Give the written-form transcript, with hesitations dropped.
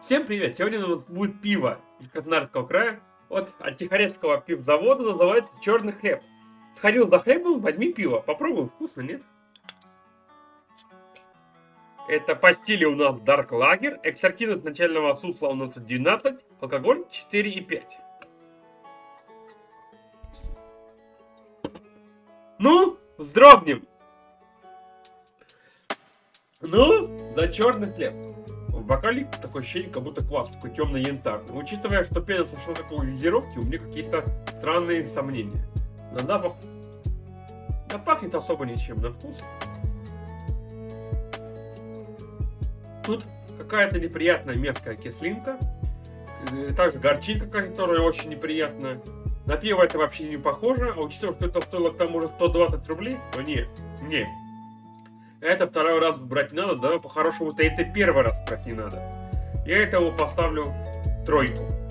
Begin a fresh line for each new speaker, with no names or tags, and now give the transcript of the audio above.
Всем привет! Сегодня у нас будет пиво из Краснодарского края от Тихорецкого пивзавода, называется «Черный хлеб». Сходил за хлебом, возьми пиво, попробуй, вкусно, нет? Это по стилю у нас Dark Lager, экстрактив начального сусла у нас 12, алкоголь 4,5. Ну, вздрогнем! Ну, за черный хлеб. В бокале такое ощущение, как будто квас, такой темно-янтарный. Учитывая, что пена сошла такой газировки, у меня какие-то странные сомнения. На запах... Да пахнет особо ничем, на вкус. Тут какая-то неприятная мерзкая кислинка. Также горчинка, которая очень неприятная. На пиво это вообще не похоже, а учитывая, что это стоило к тому же 120 рублей, то не. Это второй раз брать не надо, да, по-хорошему-то это первый раз брать не надо. Я этому поставлю 3.